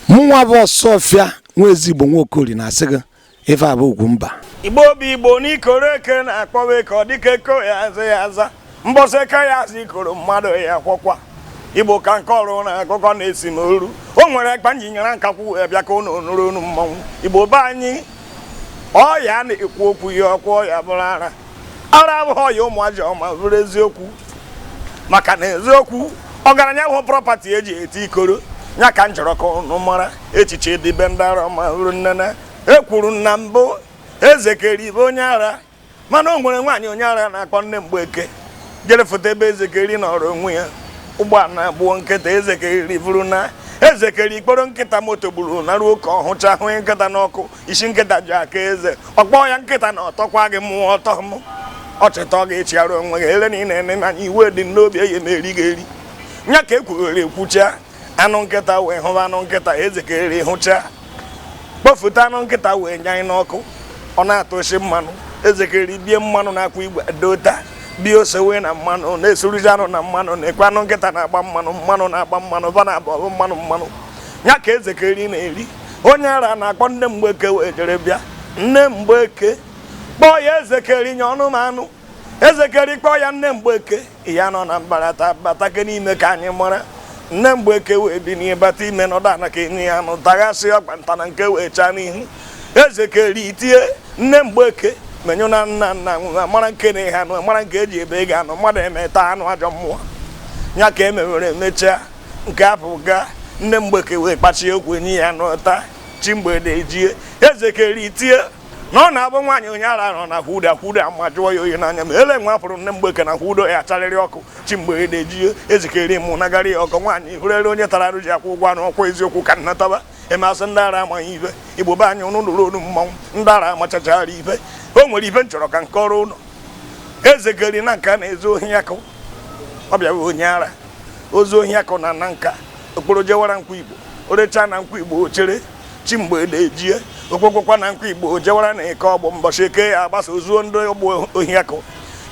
Mụnwa bụ Ọsọfịa nwa ezigbo Nwokori na-asị gị ife abụ Ugwumba. Igbo bụ Igbo n'ikoro eke na-akpọwa eke ọ dịka eko ya aza ya aza mbọsị eke ya azụ ikoro mmadụ ya akwọkwa. Igbo ka nke ọrụ na akụkọ na-esi n'oru o nwere akpa njinyere nkakwu wee bịa ka ụnụ nụrụ onu mmanwụ. Igbo be anyị ọya na-ekwu okwu ya ọkwa ọya bụrụ ara abụghị ọya ụmụaja ọma bụrụ eziokwu maka na eziokwu ọgaranya bụ prọpati eji eti ikoro nya ka m chọrọ ka ụnụ mara echiche dịbe ndị ara ma bụrụ nnene ekwuru na mbụ eze keri bụ onye ara mana o nwere nwaanyị onye ara na-akpọ Nne Mgbeke jere foto ebe eze keri nọrọ onwe ya ụgbọala gbuo nkịta eze keri bụrụ na eze keri kpọrọ nkịta moto gburu na ruo ka ọ hụcha hụ nkịta n'ọkụ isi nkịta ji aka eze ọkpọ ya nkịta na ọtọkwa gị mmụọ ọtọ m ọchịta ọ ga-echiara onwe gị ele na ị na-ene anya iwe dị n'obi eyi na-eri gị eri nya ka ekwugheri ekwucha anụ nkịta wee hụba anụ nkịta eze keri hụcha kpọfute anụ nkịta wee nye anyị n'ọkụ ọ na-atụshi mmanụ eze keri bie mmanụ na-akwa igwe dota bie ose wee na mmanụ na-esuruzi anụ na mmanụ na-ekwe anụ nkịta na-agba mmanụ na-agba mmanụ ba na-abụ mmanụ ya ka eze keri na-eri onye ara na-akpọ Nne Mgbeke wee jere bịa Nne Mgbeke kpọọ ya eze keri nye ọnụ m anụ eze keri kpọọ ya Nne Mgbeke ya nọ na mbarata batake n'ime ka anyị mara Nne Mgbeke wee bi n'ịbata ime nọdụ ana ka enye ya anụ taghasị ọkpa nta na nke wee chaa n'ihu eze keri tie Nne Mgbeke menyu na nna nwa mara nke na ihe anụ mara nke eji ebe ego anụ mmadụ emeta anụ ajọ mmụọ ya ka emewere emechaa nke afọ ga Nne Mgbeke wee kpachie okwu enyi ya n'ụta chi mgbede ejie eze keri tie na ọ na-abụ nwaanyị onye ara nọ na kwuda ma jụọ ya oyi n'anya ma ele nwa afụrụ Nne Mgbeke na kwudo ya acharịrị ọkụ chi mgbede ejie eze keri mụ nagara ya ọkụ nwaanyị hụrere onye tara arụ ji akwụ ụgwọ anụ ọkwa eziokwu ka nnataba emasị ndị ara amaghị ife Igbo be anyị ụnụ nụrụ onu mmanwụ ndị ara amachachara ife o nwere ife nchọrọ ka nke ọrụ ụlọ eze keri na nka na-ezu ohi akụ ọ bịawa onye ara ozu ohi akụ na nka okporo jewara nkwa Igbo orecha na nkwa Igbo ochere chi mgbede ejie okpokpokwa na nkwa Igbo jewara na eke ọgbụ mbọchị eke ya agbasa ozuo ndị ọgbụ ohi akụ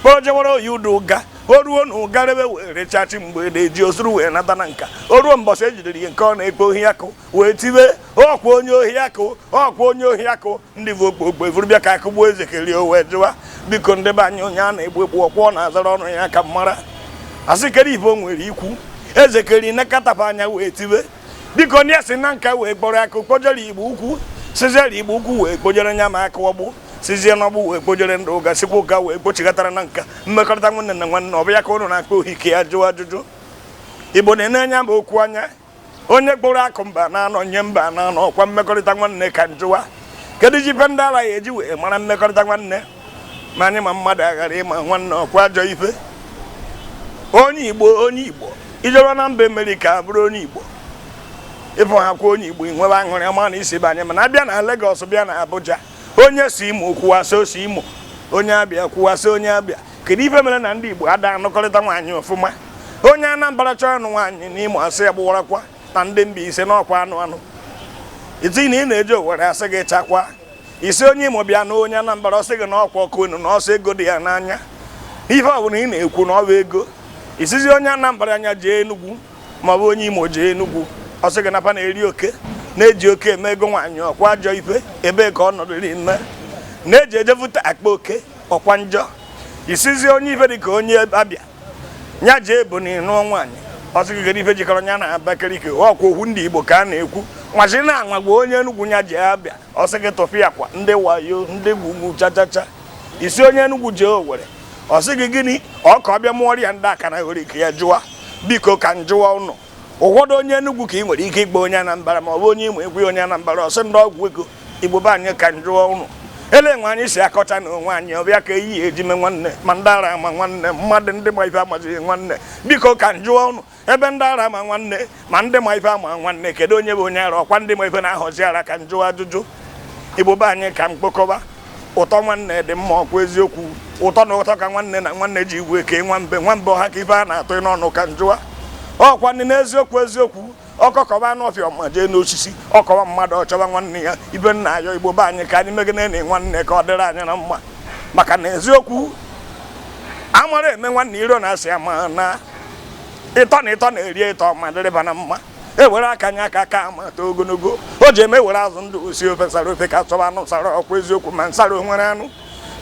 kpọrọ jewara oyi ụda ụga o ruo na ụga rebe wee recha chi mgbede eji osuru wee nata na nka o ruo mbọchị ejidere ya nke ọ na-ekpe ohi akụ wee tibe ọkwa onye ohi akụ ndị bụ okpokpo evuru bịa ka akụgbuo eze keri o wee jụwa biko ndị be anyị onye a na-egbu ekpu ọkwa ọ na-azara ọnụ ya ka mara asị kere ife o nwere ikwu eze keri nekatapụ anya wee tibe biko ndị asị na nka wee kpọrọ akụ kpojere Igbo ukwu sizere Igbo ukwu wee kpojere nya ma aka ọgbụ sizie n'ọgbụ wee kpojere ndị ụga sikwa ụka wee kpochigatara na nka mmekọrịta nwanne na nwanne ọbịa ka ụnụ na-akpa ohike ya jụọ ajụjụ Igbo na-ene anya ma okwu anya onye kpọrọ akụ mba na-anọ nye mba na-anọ ọkwa mmekọrịta nwanne ka njụwa kedu jipe ndị ala ya eji wee mara mmekọrịta nwanne ma anyị ma mmadụ aghara ịma nwanne ọkwa ajọ ife onye Igbo ijọrọ na mba Amerịka bụrụ onye Igbo ịfụ ha kwa onye Igbo nwebe aṅụrị ọma na isi banye mana abịa na Lagos bịa na Abuja onye si Imo kwuwasị osi Imo onye Abịa kwuwasị onye Abịa kedu ife mere na ndị Igbo ada anụkọrịta nwaanyị ọfụma onye Anambra chọrọ ịnụ nwaanyị n'Imo asị ya gbụwarakwa na ndị Mbaise n'ọkwa anụ iti na ị na-eji Owere asị gị chakwa isi onye Imo bịa na onye Anambra ọsị gị na ọkwa ọkụ enu na ọsọ ego dị ya n'anya ife ọ bụla ị na-ekwu na ọ bụ ego isizi onye Anambra anya jee Enugwu maọbụ onye Imo jee Enugwu ọsị gị napa na-eri oke na-eji oke eme ego nwaanyị ọkwa ajọ ife ebe ka ọ nọdụrụ nne na-eji ejevute akpa oke ọkwa njọ isizi onye ife dị ka onye Abịa nya jee Ebonyi nụọ nwaanyị ọsị gị gere ife jikọrọ nya na Abakaliki ọkwa okwu ndị Igbo ka a na-ekwu nwachi na-anwagwa onye Enugwu nya jee Abịa ọsị gị tụfịa kwa ndị wayo ndị gwugwu chachacha isi onye Enugwu jee Owere ọsị gị gịnị ọka ọbịa mụọrọ ya ndị aka na nwere ike ya jụwa biko ka njụwa ụnụ ụfọdụ onye Enugwu ka ị nwere ike ịgba onye Anambra ma ọ bụ onye Imo egwu onye Anambra ọsị ndị ọgwụ ego Igbo be anyị ka njụọ ụnụ ele nwe anyị si akọcha na onwe anyị ọbịa ka eyi ejime nwanne ma ndị ara ama nwanne mmadụ ndị ma ife amazighị nwanne biko ka njụọ ụnụ ebe ndị ara ama nwanne ma ndị ma ife ama nwanne kedu onye bụ onye ara ọkwa ndị ma ife na-ahọzi ara ka njụọ ajụjụ Igbo be anyị ka mkpokọba ụtọ nwanne dị mma ọkwa eziokwu ụtọ na ụtọ ka nwanne na nwanne ji igwe kee nwambe ọha ka ife a na-atụ n'ọnụ ka njụa ọkwa ndị n'eziokwu ọkọkọba anụ ọfịa ma jee n'osisi ọkọwa mmadụ ọchọba nwanne ya ibe nna ayọ Igbo be anyị ka anyị megide na nwanne ka ọ dịrị anyị na mma maka na eziokwu amara eme nwanne iro na asị ama na ịtọ na-eri ịtọ ma dịrịba na mma ewere aka nya aka amata ogologo o ji eme were azụ ndụ osi ofe sara ofe ka chọba anụ sara ọkwa eziokwu ma nsara onwere anụ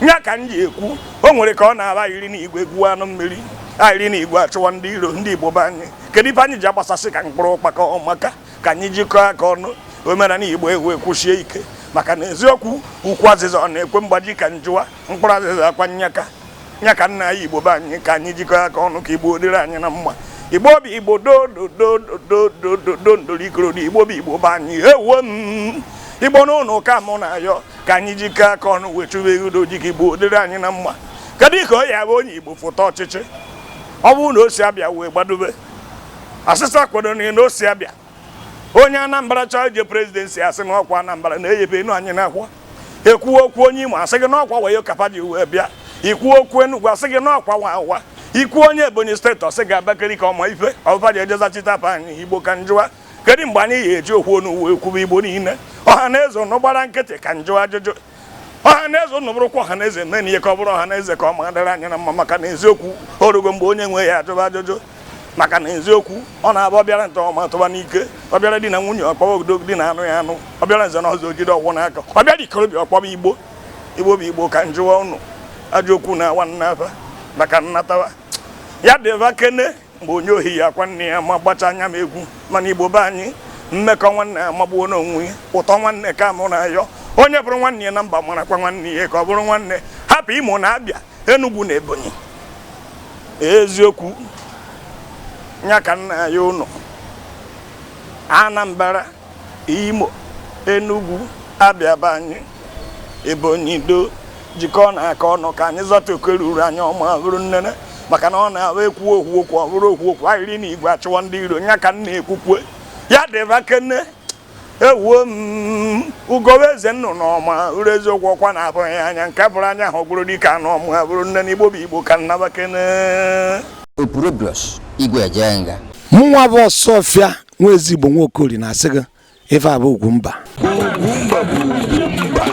nya ka m ji ekwu o nwere ka ọ na-aba iri na igwe gbuo anụ mmiri iri na igwe achụwa ndị iro ndị Igbo be anyị kedu ife anyị ji agbasasị ka mkpụrụ ụkpaka ọmaka ka anyị jikọọ aka ọnụ omenala Igbo ewe kwụsie ike maka na eziokwu ukwu azịza ọ na-ekwe mgbaji ka njụwa mkpụrụ azịza akwa nyaka nna anyị Igbo be anyị ka anyị jikọọ aka ọnụ ka Igbo dịrị anyị na mma Igbo bụ Igbo ndorikoro Igbo bụ Igbo be anyị ewo Igbo n'ụlọ ụka mụ na-ayọ ka anyị jikọọ aka ọnụ wee chụwa egodo ji ka Igbo dịrị anyị na mma kedu ka ọ ya bụ onye Igbo foto ọchịchị ọ bụrụ na o si abịa wee gbadobe asịsa kwado na o si abịa onye Anambra chọrọ ije prezidensi asị n'ọkwa Anambra na-eyebe enu anyị n'akwa ekwuo okwu onye Imo asị gị n'ọkwa wayo kapa ji wee bịa ikwuo okwu Enugu asị gị n'ọkwa nwa ikwu onye Ebonyi steeti ọsị ga Abakaliki ọma ife ọba ji ejezachitapa anyị Igbo ka njụwa kedu mgbe anyị ga-eji okwu onu wee kwuba Igbo niile ọha na eze ụnụ gbara nkịtị ka njụwa ajụjụ ọha na eze ụnụ bụrụkwa ọha na eze mee ihe ka ọ bụrụ ọha na eze ka ọ ma dịrị anyị na mma maka na eziokwu orugo mgbe onye nwe ya ajụba ajụjụ maka na eziokwu ọ na-abụ ọbịara nta ọma tụba n'ike ọbịara di na nwunye ọkpọwa ogodo di na anụ ya anụ ọbịara nze na ọzọ ojide ọgwụ n'aka ọbịara ikorobịa ọkpọba Igbo bụ Igbo ka njụwa ụnụ ajọ okwu na awa nnafa maka nnatawa ya dịva kene mgbe onye ohi ya akwa nne ya ma gbacha anya m egwu mana Igbo be anyị mmekọ nwanne ya magbuo n'onwe ya ụtọ nwanne ka mụ na-ayọ onye bụrụ nwanne ya na mba marakwa nwanne ya ka ọ bụrụ nwanne hapụ Imo na Abịa Enugu na Ebonyi eziokwu nya ka nna ya ụnụ Anambra Imo Enugu Abịa be anyị Ebonyi do jikọọ na aka ọnụ ka anyị zọta oke ruru anyị ọma bụrụ nnene maka na ọ na-abụ ekwu okwu ọ bụrụ okwu ahịrị na igwe achụwa ndị iro nya ka nna ekwukwe ya dịba kene ewuo ugowe eze nnụnụ ọma uru eziokwu ọkwa na-abụghị anya nke bụrụ anya ahụ bụrụ dịka anụ ọma bụrụ nne na Igbo bụ Igbo ka nnaba kene Opurobios Igwe Ejenga mụnwa bụ Ọsọfịa nwa ezigbo nwa Okoli na-asị gị ife abụ Ugwumba